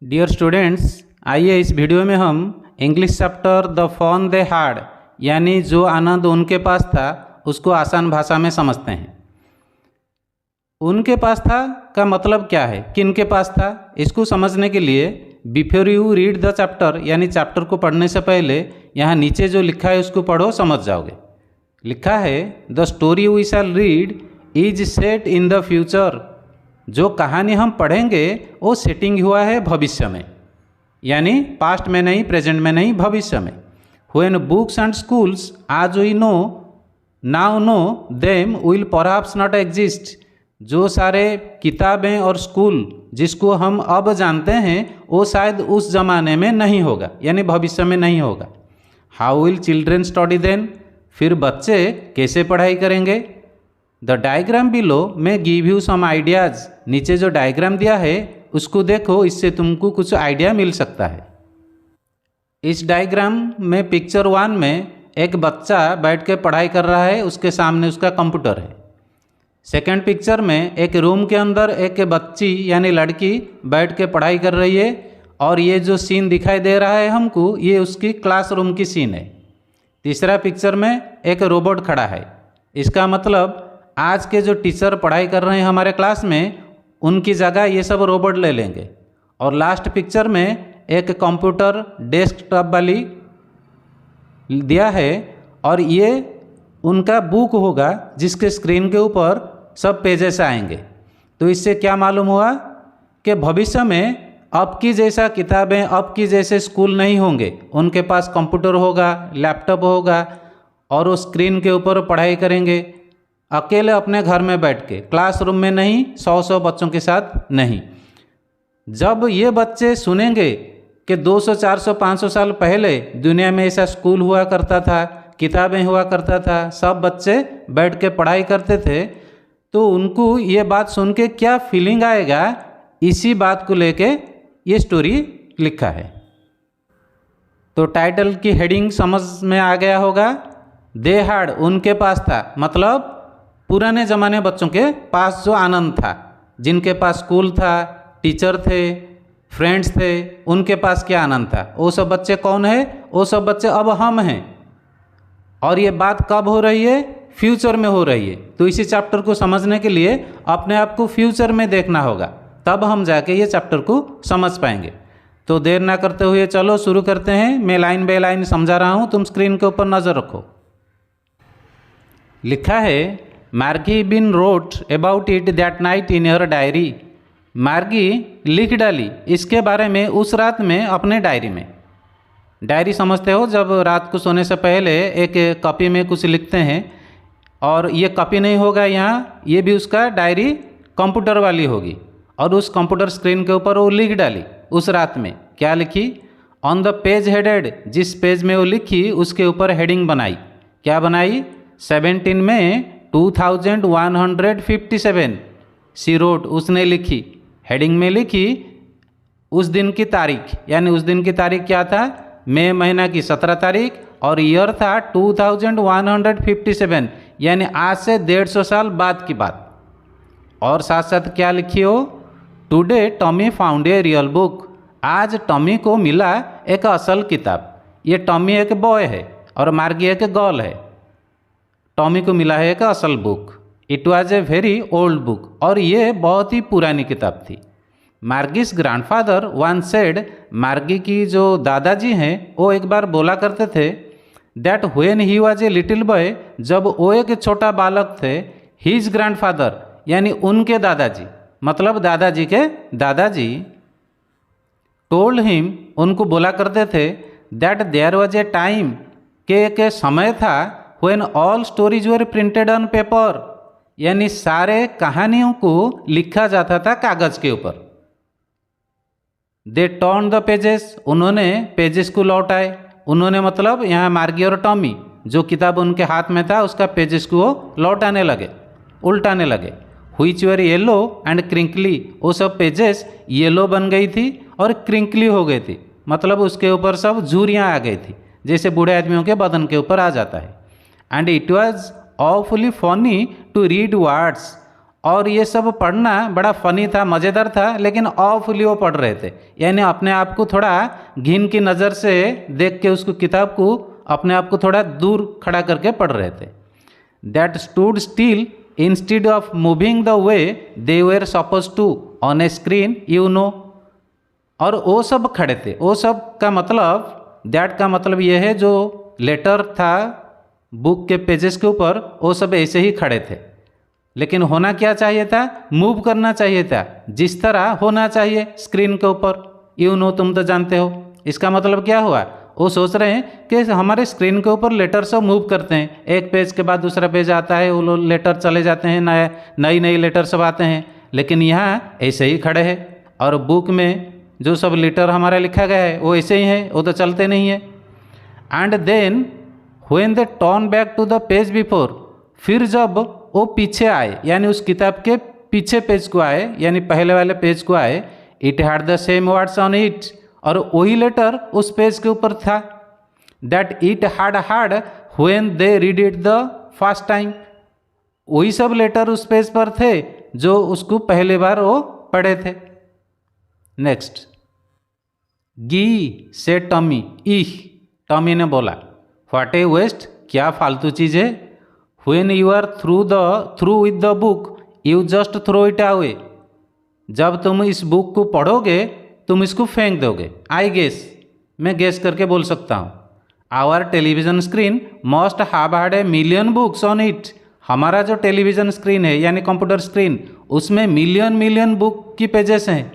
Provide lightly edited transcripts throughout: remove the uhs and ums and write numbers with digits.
Dear students, आइए इस video में हम English chapter the fun they had यानी जो आनंद उनके पास था उसको आसान भाषा में समझते हैं। उनके पास था का मतलब क्या है, किन के पास था, इसको समझने के लिए before you read the chapter यानी चैप्टर को पढ़ने से पहले यहाँ नीचे जो लिखा है उसको पढ़ो, समझ जाओगे। लिखा है the story we shall read is set in the future. जो कहानी हम पढ़ेंगे वो सेटिंग हुआ है भविष्य में, यानी पास्ट में नहीं, प्रेजेंट में नहीं, भविष्य में। When books and schools as we know now know them will perhaps not exist. जो सारे किताबें और स्कूल जिसको हम अब जानते हैं वो शायद उस ज़माने में नहीं होगा, यानी भविष्य में नहीं होगा। How will children study then, फिर बच्चे कैसे पढ़ाई करेंगे। द डायग्राम बिलो में गिव यू सम आइडियाज़। नीचे जो डायग्राम दिया है उसको देखो, इससे तुमको कुछ आइडिया मिल सकता है। इस डायग्राम में पिक्चर 1 में एक बच्चा बैठ के पढ़ाई कर रहा है, उसके सामने उसका कंप्यूटर है। सेकंड पिक्चर में एक रूम के अंदर एक बच्ची यानी लड़की बैठ के पढ़ाई कर रही है, और ये जो सीन दिखाई दे रहा है हमको, ये उसकी क्लासरूम की सीन है। तीसरा पिक्चर में एक रोबोट खड़ा है। इसका मतलब आज के जो टीचर पढ़ाई कर रहे हैं हमारे क्लास में, उनकी जगह ये सब रोबोट ले लेंगे। और लास्ट पिक्चर में एक कंप्यूटर डेस्कटॉप वाली दिया है, और ये उनका बुक होगा जिसके स्क्रीन के ऊपर सब पेजेस आएंगे। तो इससे क्या मालूम हुआ कि भविष्य में अब की जैसा किताबें, अब की जैसे स्कूल नहीं होंगे। उनके पास कंप्यूटर होगा, लैपटॉप होगा, और वो स्क्रीन के ऊपर पढ़ाई करेंगे, अकेले अपने घर में बैठ के, क्लासरूम में नहीं, 100 बच्चों के साथ नहीं। जब ये बच्चे सुनेंगे कि 200, 400, 500 साल पहले दुनिया में ऐसा स्कूल हुआ करता था, किताबें हुआ करता था, सब बच्चे बैठ के पढ़ाई करते थे, तो उनको ये बात सुन के क्या फीलिंग आएगा, इसी बात को लेके ये स्टोरी लिखा है। तो टाइटल की हेडिंग समझ में आ गया होगा। दे हैड, उनके पास था, मतलब पुराने ज़माने बच्चों के पास जो आनंद था, जिनके पास स्कूल था, टीचर थे, फ्रेंड्स थे, उनके पास क्या आनंद था। वो सब बच्चे कौन है? वो सब बच्चे अब हम हैं। और ये बात कब हो रही है? फ्यूचर में हो रही है। तो इसी चैप्टर को समझने के लिए अपने आप को फ्यूचर में देखना होगा, तब हम जाके ये चैप्टर को समझ पाएंगे। तो देर ना करते हुए चलो शुरू करते हैं। मैं लाइन बाय लाइन समझा रहा हूँ, तुम स्क्रीन के ऊपर नज़र रखो। लिखा है Margie even wrote about it that night in her diary. Margie लिख डाली इसके बारे में उस रात में अपने डायरी में। डायरी समझते हो, जब रात को सोने से पहले एक कॉपी में कुछ लिखते हैं, और ये कॉपी नहीं होगा यहाँ, ये भी उसका डायरी कंप्यूटर वाली होगी, और उस कंप्यूटर स्क्रीन के ऊपर वो लिख डाली। उस रात में क्या लिखी? ऑन द पेज हेडेड, जिस पेज में वो लिखी उसके ऊपर हेडिंग बनाई। क्या बनाई? 17 में 2157 सी रोट, उसने लिखी। हेडिंग में लिखी उस दिन की तारीख, यानी उस दिन की तारीख क्या था? मई महीना की 17 तारीख, और ईयर था 2157, यानी आज से 150 साल बाद की बात। और साथ साथ क्या लिखी हो? Today Tommy found a real book. आज टॉमी को मिला एक असल किताब। ये टॉमी एक बॉय है और मार्गी एक गर्ल है। टॉमी को मिला है एक असल book. It was a very old book, और ये बहुत ही पुरानी किताब थी। मार्गीज ग्रैंडफादर वन सेड, मार्गी की जो दादाजी हैं वो एक बार बोला करते थे, that when he was a little boy, जब वो एक छोटा बालक थे, हीज ग्रैंडफादर यानी उनके दादाजी, मतलब दादाजी के दादाजी, टोल्ड हिम, उनको बोला करते थे, that there was a time, के एक समय था, when all stories were printed on paper, यानी सारे कहानियों को लिखा जाता था कागज के ऊपर। दे टर्न द पेजेस, उन्होंने पेजेस को लौटाए। उन्होंने मतलब यहाँ मार्गी और टॉमी, जो किताब उनके हाथ में था उसका पेजेस को लौटाने लगे, उल्टाने लगे। Which were yellow and crinkly, वो सब पेजेस येलो बन गई थी और क्रिंकली हो गई थी, मतलब उसके ऊपर सब झुर्रियाँ आ गई थी, जैसे बूढ़े आदमियों के बदन के ऊपर आ जाता है। And it was awfully funny to read words, और ये सब पढ़ना बड़ा फ़नी था, मज़ेदार था, लेकिन ऑफुली वो पढ़ रहे थे, यानी अपने आप को थोड़ा घिन की नज़र से देख के उसको किताब को अपने आप को थोड़ा दूर खड़ा करके पढ़ रहे थे। That stood still instead of moving the way they were suppose to on a screen you know. और वो सब खड़े थे, वो सब का मतलब, दैट का मतलब ये है जो लेटर था बुक के पेजेस के ऊपर वो सब ऐसे ही खड़े थे, लेकिन होना क्या चाहिए था, मूव करना चाहिए था जिस तरह होना चाहिए स्क्रीन के ऊपर। यू नो, तुम तो जानते हो। इसका मतलब क्या हुआ, वो सोच रहे हैं कि हमारे स्क्रीन के ऊपर लेटर सब मूव करते हैं, एक पेज के बाद दूसरा पेज आता है, वो लेटर चले जाते हैं, नई नई लेटर सब आते हैं, लेकिन यहाँ ऐसे ही खड़े हैं। और बुक में जो सब लेटर हमारा लिखा गया है वो ऐसे ही है, वो तो चलते नहीं है। And then when they turn back to the page before, फिर जब वो पीछे आए, यानी उस किताब के पीछे पेज को आए, यानी पहले वाले पेज को आए, it had the same words on it, और वही लेटर उस पेज के ऊपर था। That it had when they read it the first time, वही सब लेटर उस पेज पर थे जो उसको पहली बार वो पढ़े थे। नेक्स्ट, गी से टॉमी, इह, टॉमी ने बोला, व्हाट ए वेस्ट, क्या फालतू चीज़ है। When you are through with the book you just throw it away, जब तुम इस बुक को पढ़ोगे तुम इसको फेंक दोगे। आई गेस, मैं गेस करके बोल सकता हूँ। Our television screen must have had a million books on it, हमारा जो टेलीविज़न स्क्रीन है यानी कंप्यूटर स्क्रीन, उसमें मिलियन मिलियन बुक की पेजेस हैं।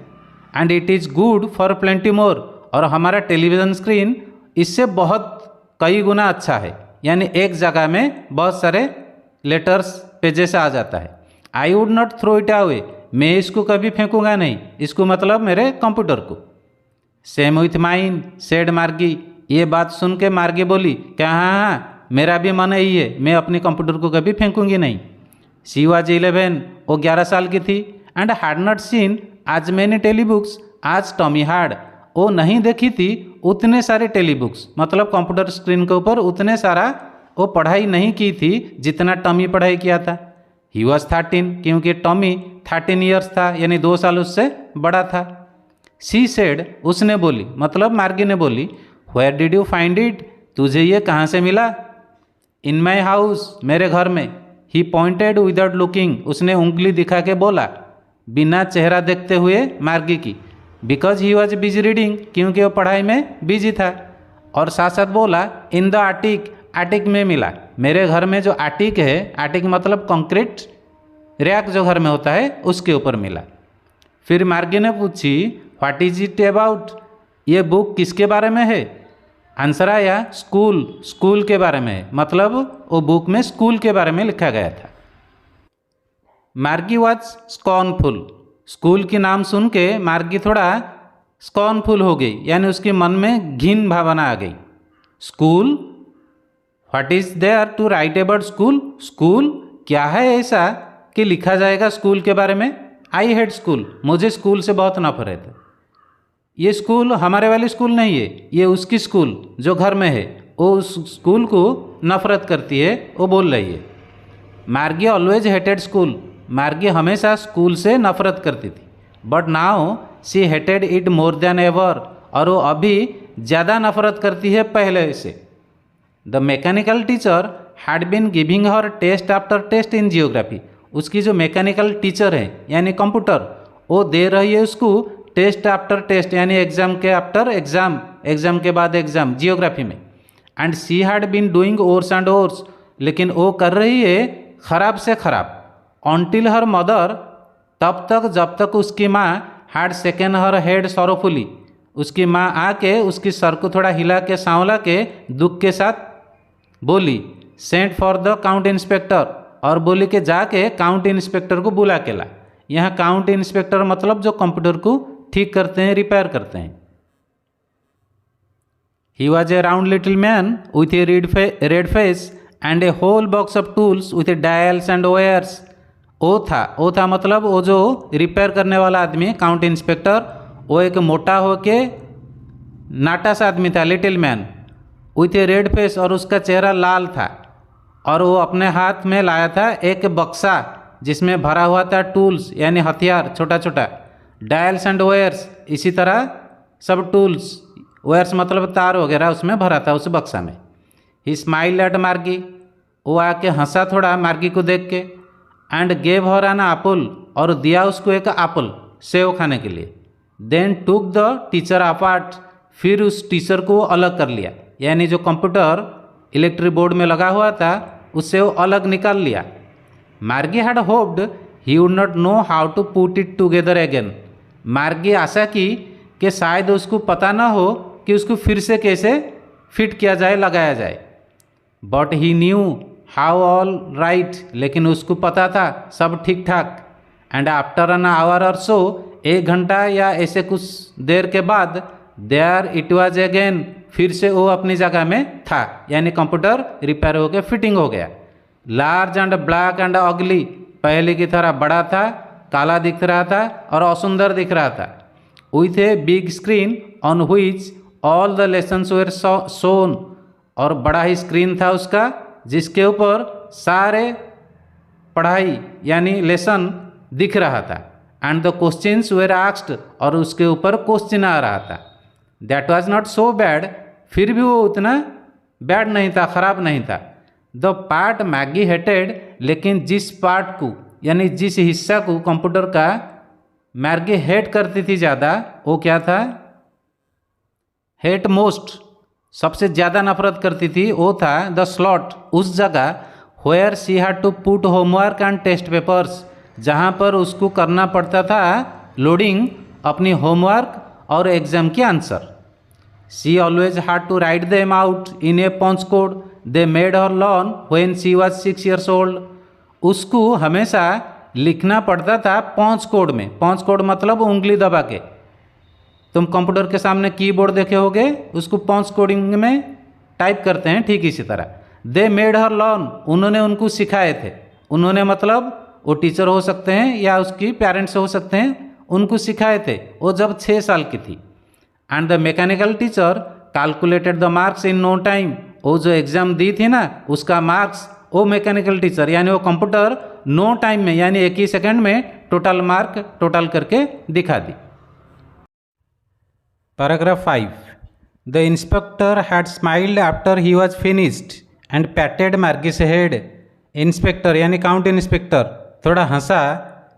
And it is good for plenty more, और हमारा टेलीविज़न स्क्रीन इससे बहुत कई गुना अच्छा है, यानी एक जगह में बहुत सारे लेटर्स पेजेस आ जाता है। I would not throw it away, मैं इसको कभी फेंकूंगा नहीं, इसको मतलब मेरे कंप्यूटर को। सेम विथ माइन सेड मार्गी, ये बात सुन के मार्गी बोली क्या, हाँ हाँ मेरा भी मन यही है, मैं अपने कंप्यूटर को कभी फेंकूंगी नहीं। शी वाज 11, वो 11 साल की थी। एंड हैड नॉट सीन आज मैनी टेली बुक्स आज टॉमी हैड, वो नहीं देखी थी उतने सारे टेली बुक्स, मतलब कंप्यूटर स्क्रीन के ऊपर उतने सारा वो पढ़ाई नहीं की थी जितना टॉमी पढ़ाई किया था। ही वॉज 13, क्योंकि टॉमी 13 ईयर्स था, यानी 2 साल उससे बड़ा था। शी सेड, उसने बोली, मतलब मार्गी ने बोली, where did you find it, तुझे ये कहाँ से मिला। इन माई हाउस, मेरे घर में। ही पॉइंटेड विदाउट लुकिंग, उसने उंगली दिखा के बोला, बिना चेहरा देखते हुए मार्गी की। Because he was busy reading, क्योंकि वो पढ़ाई में बिजी था। और साथ साथ बोला, इन द आटिक, आटिक में मिला, मेरे घर में जो आटिक है, आटिक मतलब कंक्रीट रैक जो घर में होता है उसके ऊपर मिला। फिर मार्गी ने पूछी, व्हाट इज इट अबाउट, ये बुक किसके बारे में है। आंसर आया, स्कूल, स्कूल के बारे में है, मतलब वो बुक में स्कूल के बारे में लिखा गया था। मार्गी वॉज स्कॉर्नफुल, स्कूल के नाम सुन के मार्गी थोड़ा स्कॉर्नफुल हो गई, यानी उसके मन में घिन भावना आ गई। School, what is there to write about school, school क्या है ऐसा कि लिखा जाएगा स्कूल के बारे में। आई हेट स्कूल, मुझे स्कूल से बहुत नफरत है। ये स्कूल हमारे वाली स्कूल नहीं है, ये उसकी स्कूल जो घर में है, वो उस स्कूल को नफरत करती है, वो बोल रही है। मार्गी ऑलवेज हेटेड स्कूल, मार्गी हमेशा स्कूल से नफरत करती थी। But now she hated it more than ever, और वो अभी ज़्यादा नफरत करती है पहले से। The mechanical teacher had been giving her test after test in geography, उसकी जो मैकेनिकल टीचर है यानी कंप्यूटर, वो दे रही है उसको टेस्ट आफ्टर टेस्ट, यानी एग्जाम के आफ्टर एग्जाम, एग्जाम के बाद एग्जाम जियोग्राफी में। And she had been doing worse and worse, लेकिन वो कर रही है खराब से खराब। ऑन्टिल हर मदर, तब तक जब तक उसकी माँ हैड सेकन हर हेड सॉरोफुली, उसकी माँ आके उसकी सर को थोड़ा हिला के सांवला के दुख के साथ बोली, sent for the count inspector, और बोली कि जाके काउंट इंस्पेक्टर को बुला के ला। यहाँ काउंट इंस्पेक्टर मतलब जो कंप्यूटर को ठीक करते हैं, रिपेयर करते हैं। He was a round little man with a red face and a whole box of tools with a dials and wires. वो था मतलब वो जो रिपेयर करने वाला आदमी काउंट इंस्पेक्टर, वो एक मोटा होके नाटा सा आदमी था, little man with a red face, और उसका चेहरा लाल था। और वो अपने हाथ में लाया था एक बक्सा, जिसमें भरा हुआ था टूल्स यानी हथियार छोटा छोटा, डायल्स एंड वायर्स इसी तरह सब टूल्स, वायर्स मतलब तार वगैरह उसमें भरा था उस बक्सा में। ही स्माइल्ड एट मार्गी, वो आके हंसा थोड़ा मार्गी को देख के, and gave her an apple, और दिया उसको एक एप्पल सेव खाने के लिए। Then took the teacher apart, फिर उस टीचर को अलग कर लिया, यानी जो कंप्यूटर इलेक्ट्रिक बोर्ड में लगा हुआ था उससे वो अलग निकाल लिया। Margie had hoped he would not know how to put it together again, Margie आशा की कि शायद उसको पता ना हो कि उसको फिर से कैसे फिट किया जाए, लगाया जाए। But he knew how all right, लेकिन उसको पता था सब ठीक ठाक। एंड आफ्टर एन आवर और सो, 1 घंटा या ऐसे कुछ देर के बाद, देयर इट वाज अगेन, फिर से वो अपनी जगह में था, यानी कंप्यूटर रिपेयर हो गया, फिटिंग हो गया। लार्ज एंड ब्लैक एंड अगली, पहले की तरह बड़ा था, काला दिख रहा था और असुंदर दिख रहा था। With a big screen on which all the lessons were shown, और बड़ा ही स्क्रीन था उसका जिसके ऊपर सारे पढ़ाई यानी लेसन दिख रहा था। And the questions were asked, और उसके ऊपर क्वेश्चन आ रहा था। That was not so bad, फिर भी वो उतना बैड नहीं था, ख़राब नहीं था। द पार्ट मैगी हेटेड, लेकिन जिस पार्ट को यानी जिस हिस्सा को कंप्यूटर का मैगी हेट करती थी ज़्यादा, वो क्या था? हेट मोस्ट, सबसे ज़्यादा नफरत करती थी, वो था द स्लॉट, उस जगह where she had to put homework and test papers, जहाँ पर उसको करना पड़ता था लोडिंग अपनी होमवर्क और एग्ज़ाम के answer. She always had to write them out in a punch code they made her learn when she was 6 years old, उसको हमेशा लिखना पड़ता था पंच कोड में। पंच कोड मतलब उंगली दबा के, तुम कंप्यूटर के सामने कीबोर्ड देखे होगे, उसको पंच कोडिंग में टाइप करते हैं, ठीक इसी तरह। दे मेड हर लर्न, उन्होंने उनको सिखाए थे, उन्होंने मतलब वो टीचर हो सकते हैं या उसकी पेरेंट्स हो सकते हैं, उनको सिखाए थे, वो जब 6 साल की थी। And the mechanical teacher calculated the marks in no time, वो जो एग्ज़ाम दी थी ना उसका मार्क्स वो मैकेनिकल टीचर यानी वो कंप्यूटर नो टाइम में यानी 1 ही सेकंड में टोटल मार्क टोटल करके दिखा दी। Paragraph 5, the inspector had smiled after he was finished and patted मार्गिस head, inspector यानी काउंट इंस्पेक्टर थोड़ा हंसा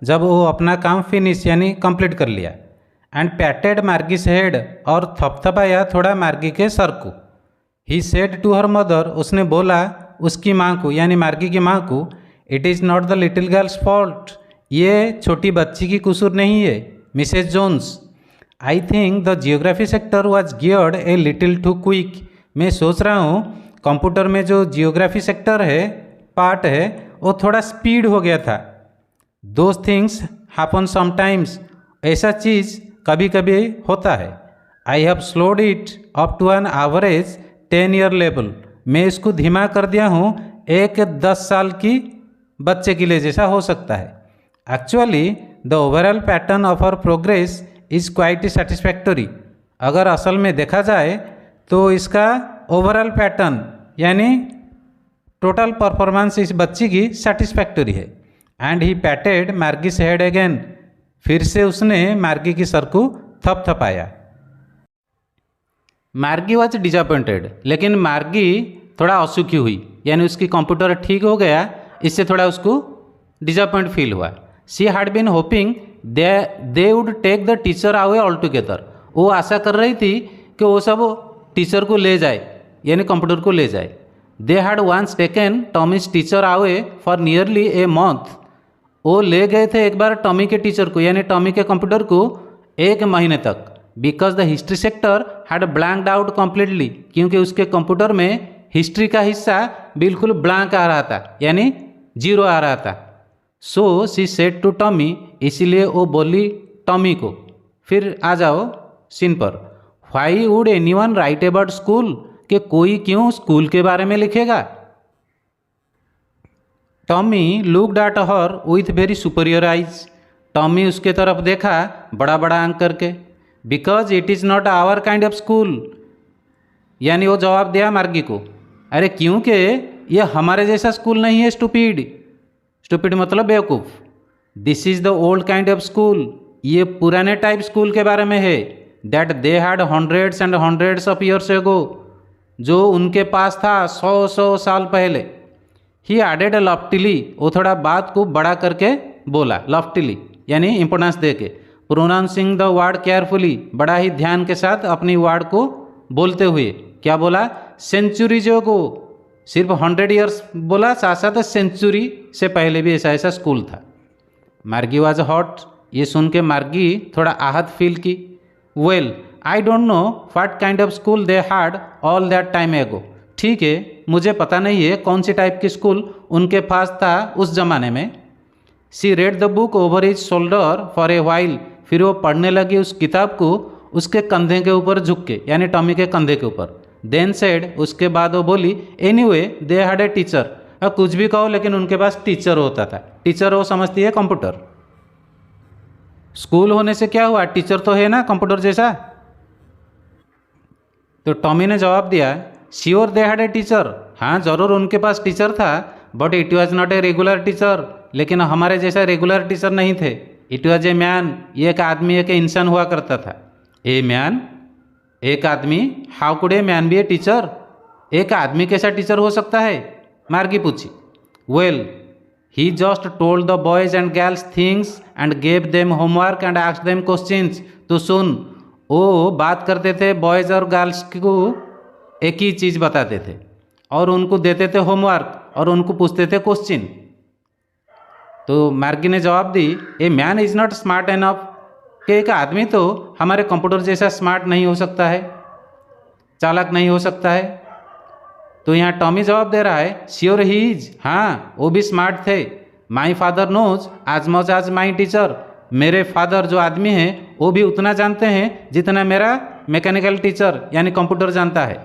जब वो अपना काम फिनिश यानी कंप्लीट कर लिया। एंड पैटेड मार्गिस हेड, और थपथपाया थोड़ा मार्गी के सर को। He said to her mother, उसने बोला उसकी माँ को यानी मार्गी की माँ को, it is not the little girl's fault, ये छोटी बच्ची की कसूर नहीं है Mrs Jones. I think the geography sector was geared a little too quick, मैं सोच रहा हूँ कंप्यूटर में जो जियोग्राफी सेक्टर है, पार्ट है, वो थोड़ा स्पीड हो गया था। दोज थिंग्स हैपन समटाइम्स, ऐसा चीज़ कभी कभी होता है। I have slowed it up to an average 10 year level, मैं इसको धीमा कर दिया हूँ एक 10 साल की बच्चे के लिए जैसा हो सकता है। Actually the overall pattern of our progress is quite satisfactory, अगर असल में देखा जाए तो इसका ओवरऑल पैटर्न यानी टोटल परफॉर्मेंस इस बच्ची की सेटिस्फैक्टरी है। And he patted मार्गिस head again, फिर से उसने मार्गी की सर को थपथपाया। मार्गी वॉज डिसअपॉइंटेड, लेकिन मार्गी थोड़ा असुखी हुई, यानी उसकी कंप्यूटर ठीक हो गया, इससे थोड़ा उसको डिसअपॉइंट फील हुआ। She had been hoping they would take the teacher away altogether, वो आशा कर रही थी कि वो सब टीचर को ले जाए यानी कंप्यूटर को ले जाए। They had once taken Tommy's teacher away for nearly a month, वो ले गए थे एक बार टॉमी के टीचर को यानी टॉमी के कंप्यूटर को 1 महीने तक। Because the history sector had blanked out completely, क्योंकि उसके कंप्यूटर में हिस्ट्री का हिस्सा बिल्कुल ब्लैंक आ रहा था यानी 0 आ रहा था। So she said to Tommy, इसीलिए वो बोली टॉमी को। फिर आ जाओ सीन पर। Why would anyone write about school, कि कोई क्यों स्कूल के बारे में लिखेगा। Tommy looked at her with very superior eyes, Tommy उसके तरफ देखा बड़ा बड़ा आंख करके। Because it is not our kind of school, यानी वो जवाब दिया मार्गी को, अरे क्योंकि ये हमारे जैसा स्कूल नहीं है स्टूपिड। स्टूपिड मतलब बेवकूफ़। This is the old kind of school, ये पुराने टाइप स्कूल के बारे में है। That they had hundreds and hundreds of years ago, जो उनके पास था 100 साल पहले। ही एडेड लॉफ्टिली, वो थोड़ा बात को बड़ा करके बोला, लॉफ्टिली यानी इंपोर्टेंस दे के। प्रोनाउंसिंग द वर्ड केयरफुली, बड़ा ही ध्यान के साथ अपनी वर्ड को बोलते हुए। क्या बोला? सेंचुरीज एगो, सिर्फ 100 ईयर्स बोला, साथ साथ सेंचुरी से पहले भी ऐसा ऐसा स्कूल था। मार्गी वॉज हॉट, ये सुन के मार्गी थोड़ा आहत फील की। Well I don't know what kind of school they had all that time एगो, ठीक है मुझे पता नहीं है कौन सी टाइप की स्कूल उनके पास था उस ज़माने में। She read the book over his shoulder for a while, फिर वो पढ़ने लगी उस किताब को उसके कंधे के ऊपर झुक के, यानी टॉमी के कंधे के ऊपर। देन सेड, उसके बाद वो बोली, anyway they had a teacher, अब कुछ भी कहो लेकिन उनके पास टीचर होता था। टीचर वो समझती है कंप्यूटर। स्कूल होने से क्या हुआ, टीचर तो है ना कंप्यूटर जैसा। तो टॉमी ने जवाब दिया, sure they had a teacher, हाँ ज़रूर उनके पास टीचर था, but it was not a regular teacher, लेकिन हमारे जैसा रेगुलर टीचर नहीं थे। इट वॉज ए मैन, ये एक आदमी एक इंसान हुआ करता था। ए मैन, एक आदमी, how could a man B a teacher, एक आदमी कैसा टीचर हो सकता है, मार्गी पूछी। Well he just told the boys and girls things and gave them homework and asked them questions. तो सुन, वो बात करते थे बॉयज़ और गर्ल्स को, एक ही चीज़ बताते थे और उनको देते थे होमवर्क और उनको पूछते थे क्वेश्चन। तो मार्गी ने जवाब दी, a man is not smart enough, कि एक आदमी तो हमारे कंप्यूटर जैसा स्मार्ट नहीं हो सकता है, चालाक नहीं हो सकता है। तो यहाँ टॉमी जवाब दे रहा है, श्योर ही इज, हाँ वो भी स्मार्ट थे। माई फादर नोज आज मच आज माई टीचर, मेरे फादर जो आदमी हैं वो भी उतना जानते हैं जितना मेरा मैकेनिकल टीचर यानी कंप्यूटर जानता है।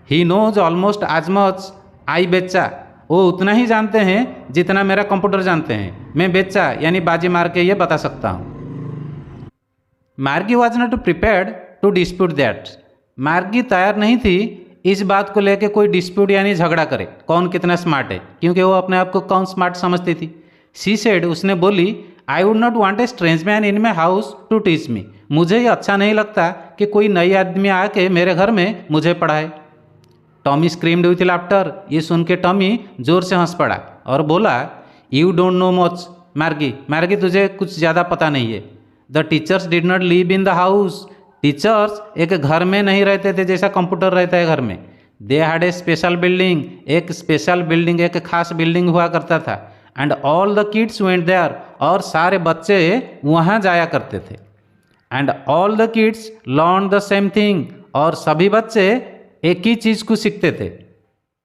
ही नोज ऑलमोस्ट आज मच आई बेचा, वो उतना ही जानते हैं जितना मेरा कंप्यूटर जानते हैं, मैं बेचा यानी बाजी मार के ये बता सकता हूँ। Margie was not prepared to dispute that, Margie तैयार नहीं थी इस बात को लेके कोई डिस्प्यूट यानी झगड़ा करे कौन कितना स्मार्ट है, क्योंकि वो अपने आप को कौन स्मार्ट समझती थी। सी सेड, उसने बोली, I would not want a strange man in my house to teach me, मुझे ये अच्छा नहीं लगता कि कोई नई आदमी आके मेरे घर में मुझे पढ़ाए। टॉमी स्क्रीम्ड विथ लाफ्टर, ये सुन के टॉमी जोर से हंस पड़ा और बोला, यू डोंट नो मच मार्गी, मार्गी तुझे कुछ ज़्यादा पता नहीं है। The teachers did not live in the house, teachers एक घर में नहीं रहते थे जैसा कंप्यूटर रहता है घर में। They had a special building, एक स्पेशल बिल्डिंग, एक खास बिल्डिंग हुआ करता था। And all the kids went there, और सारे बच्चे वहाँ जाया करते थे। And all the kids learn the same thing, और सभी बच्चे एक ही चीज़ को सीखते थे।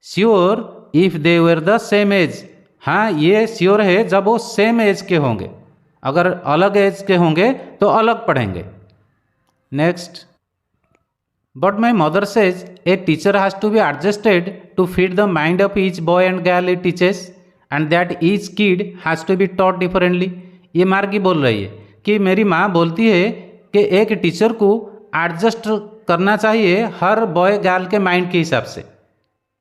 Sure if they were the same age, हाँ ये श्योर है जब वो सेम एज के होंगे, अगर अलग एज के होंगे तो अलग पढ़ेंगे। Next, but my mother says a teacher has to be adjusted to fit the mind of each boy and girl it teaches and that each kid has to be taught differently. ये मार्गी बोल रही है कि मेरी माँ बोलती है कि एक टीचर को एडजस्ट करना चाहिए हर बॉय गर्ल के माइंड के हिसाब से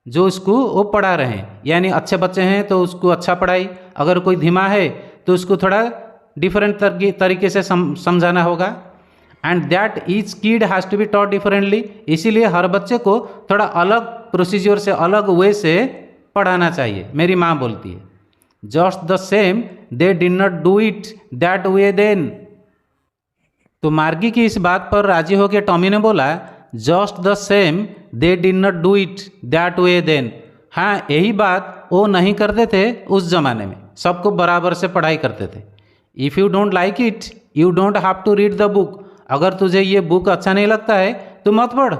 जो उसको वो पढ़ा रहे हैं, यानी अच्छे बच्चे हैं तो उसको अच्छा पढ़ाई, अगर कोई धीमा है तो उसको थोड़ा डिफरेंट तरीके से समझाना होगा। And that each kid has to be taught differently, इसीलिए हर बच्चे को थोड़ा अलग प्रोसीजर से, अलग वे से पढ़ाना चाहिए, मेरी माँ बोलती है। Just the same they did not do it that way then. तो मार्गी की इस बात पर राजी होकर टॉमी ने बोला, just the same they did not do it that way then, हाँ यही बात वो नहीं करते थे उस ज़माने में, सबको बराबर से पढ़ाई करते थे। If you don't like it you don't have to read the book, अगर तुझे ये बुक अच्छा नहीं लगता है तो मत पढ़।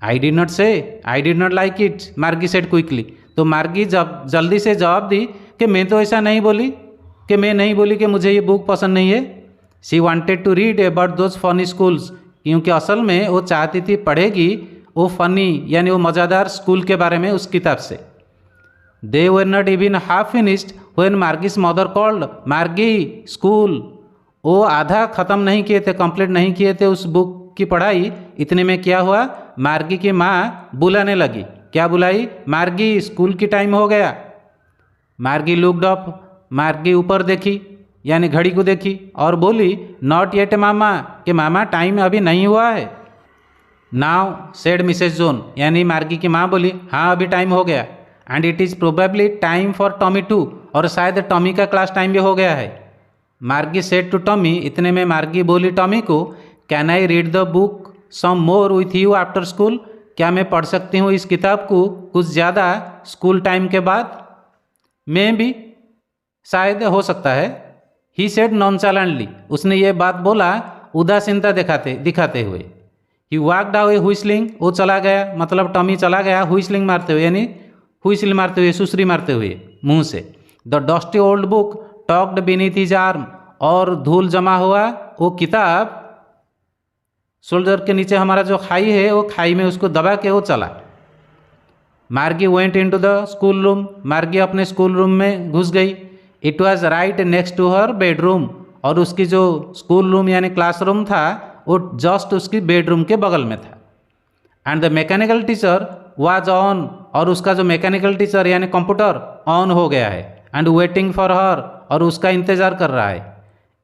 आई डिड नॉट से I did not like it, मार्गी सेड क्विकली। तो मार्गी जल्दी से जवाब दी कि मैं तो ऐसा नहीं बोली, कि मैं नहीं बोली कि मुझे ये बुक पसंद नहीं है। She wanted to read about those funny schools, क्योंकि असल में वो चाहती थी पढ़ेगी वो फनी यानी वो मज़ेदार स्कूल के बारे में उस किताब से। They were not even half finished when Margie's mother called, Margie school, वो आधा ख़त्म नहीं किए थे, कंप्लीट नहीं किए थे उस बुक की पढ़ाई। इतने में क्या हुआ, मार्गी की माँ बुलाने लगी। क्या बुलाई, मार्गी स्कूल की टाइम हो गया। मार्गी लुक्ड अप, मार्गी ऊपर देखी यानी घड़ी को देखी और बोली नॉट येट मामा, कि मामा टाइम अभी नहीं हुआ है। नाउ सेड मिसेस जोन, यानी मार्गी की माँ बोली हाँ अभी टाइम हो गया। And it is probably time for Tommy to, और शायद टॉमी का क्लास टाइम भी हो गया है। मार्गी सेड टू टॉमी, इतने में मार्गी बोली टॉमी को can I read the book some more with you after school, क्या मैं पढ़ सकती हूँ इस किताब को कुछ ज़्यादा स्कूल टाइम के बाद। में भी शायद हो सकता है। ही सेड नॉनचालेंटली, उसने ये बात बोला उदासीनता दिखाते हुए। ही वॉकड अवे हुइसलिंग, वो चला गया, मतलब टॉमी चला गया हुइसलिंग मारते हुए, यानी हुइसल मारते हुए, सुसरी मारते हुए मुंह से। The dusty old book talked beneath his arm, और धूल जमा हुआ वो किताब शोल्डर के नीचे हमारा जो खाई है वो खाई में उसको दबा के वो चला। Margie went into the school room, Margie अपने स्कूल रूम में घुस गई। It was right next to her bedroom, और उसकी जो स्कूल रूम यानी क्लासरूम था वो जस्ट उसकी बेडरूम के बगल में था। And the mechanical teacher was on, और उसका जो मैकेनिकल टीचर यानी कंप्यूटर ऑन हो गया है। एंड वेटिंग फॉर हर, और उसका इंतज़ार कर रहा है।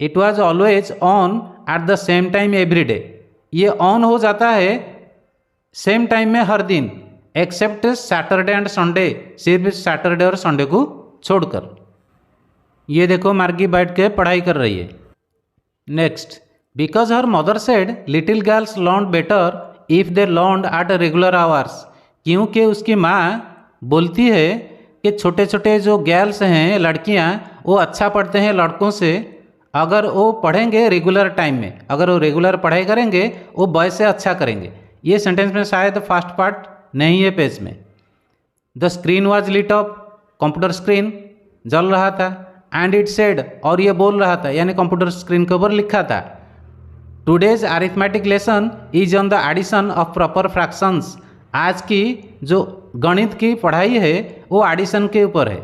It was always on at the same time every day, ये ऑन हो जाता है सेम टाइम में हर दिन, एक्सेप्ट सैटरडे एंड संडे, सिर्फ सैटरडे और संडे को छोड़कर। ये देखो मार्गी बैठ के पढ़ाई कर रही है। Next, because her mother said little girls learn better if they learn at regular hours, क्योंकि उसकी माँ बोलती है कि छोटे छोटे जो गर्ल्स हैं, लड़कियाँ, वो अच्छा पढ़ते हैं लड़कों से अगर वो पढ़ेंगे रेगुलर टाइम में, अगर वो रेगुलर पढ़ाई करेंगे वो बॉय से अच्छा करेंगे। ये सेंटेंस में शायद फर्स्ट पार्ट नहीं है पेज में। The screen was lit up, computer screen जल रहा था। एंड इट सेड, और ये बोल रहा था यानी कंप्यूटर स्क्रीन के ऊपर लिखा था today's arithmetic lesson is on the addition of proper fractions, आज की जो गणित की पढ़ाई है वो एडिशन के ऊपर है।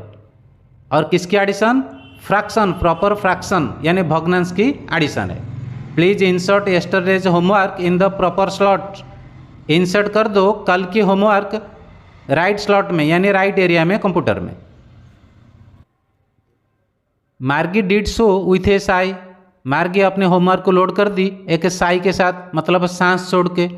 और किसकी एडिशन? फ्रैक्शन, प्रॉपर फ्रैक्शन यानी भग्नांश की एडिशन है। Please insert yesterday's homework in the proper slot, insert कर दो कल की होमवर्क राइट स्लॉट में यानी राइट एरिया में कंप्यूटर में। मार्गी डिड सो विथ ए साई, मार्गी अपने होमवर्क को लोड कर दी एक साई के साथ, मतलब सांस छोड़ के,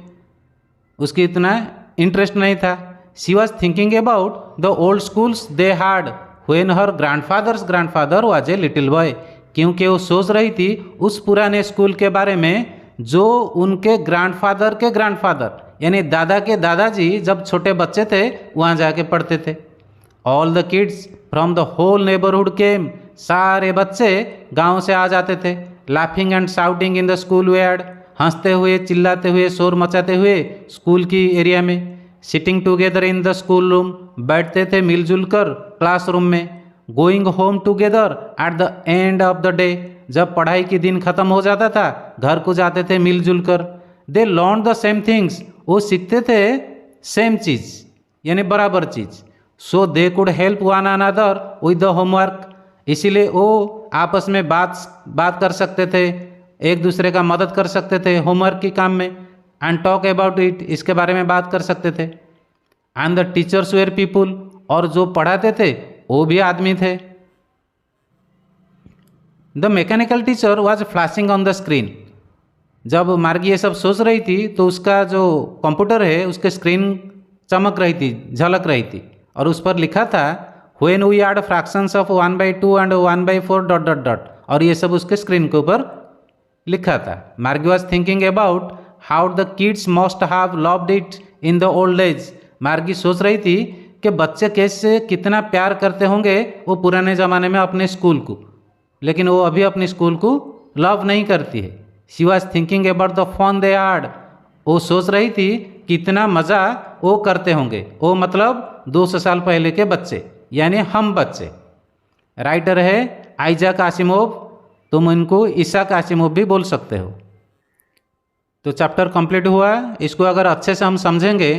उसकी इतना इंटरेस्ट नहीं था। She was thinking about the old schools they had when her grandfather was a little boy, क्योंकि वो सोच रही थी उस पुराने स्कूल के बारे में जो उनके ग्रैंडफादर यानी दादा के दादाजी जब छोटे बच्चे थे वहाँ जाके पढ़ते थे। All the kids from the whole neighbourhood came, सारे बच्चे गांव से आ जाते थे। Laughing and shouting in the school yard, हंसते हुए चिल्लाते हुए शोर मचाते हुए स्कूल की एरिया में। Sitting together in the school room, बैठते थे मिलजुल कर क्लासरूम में। Going home together at the end of the day, जब पढ़ाई के दिन खत्म हो जाता था घर को जाते थे मिलजुल कर। They learn the same things, वो सीखते थे सेम चीज़ यानी बराबर चीज़। So they could help one another with the homework, इसीलिए वो आपस में बात कर सकते थे, एक दूसरे का मदद कर सकते थे होमवर्क के काम में। एंड टॉक अबाउट इट, इसके बारे में बात कर सकते थे। And the teachers were people, और जो पढ़ाते थे वो भी आदमी थे। The mechanical teacher was flashing on the screen, जब मार्गी ये सब सोच रही थी तो उसका जो कंप्यूटर है उसके स्क्रीन चमक रही थी, झलक रही थी, और उस पर लिखा था when we add fractions of 1/2 and 1/4 ... और ये सब उसके स्क्रीन के ऊपर लिखा था। मार्गी was thinking about how the kids must have loved it in the old age, मार्गी सोच रही थी कि बच्चे कैसे कितना प्यार करते होंगे वो पुराने ज़माने में अपने स्कूल को, लेकिन वो अभी अपने स्कूल को लव नहीं करती है। She was thinking about the fun they had, वो सोच रही थी कितना मज़ा वो करते होंगे, वो मतलब 200 साल पहले के बच्चे यानी हम बच्चे। राइटर है आइजैक आसिमोव, तुम इनको इसाक आसिमोव भी बोल सकते हो। तो चैप्टर कंप्लीट हुआ। इसको अगर अच्छे से हम समझेंगे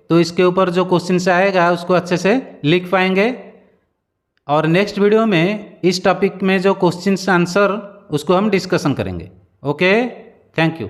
तो इसके ऊपर जो क्वेश्चन से आएगा उसको अच्छे से लिख पाएंगे। और नेक्स्ट वीडियो में इस टॉपिक में जो क्वेश्चन आंसर उसको हम डिस्कशन करेंगे। Okay, thank you.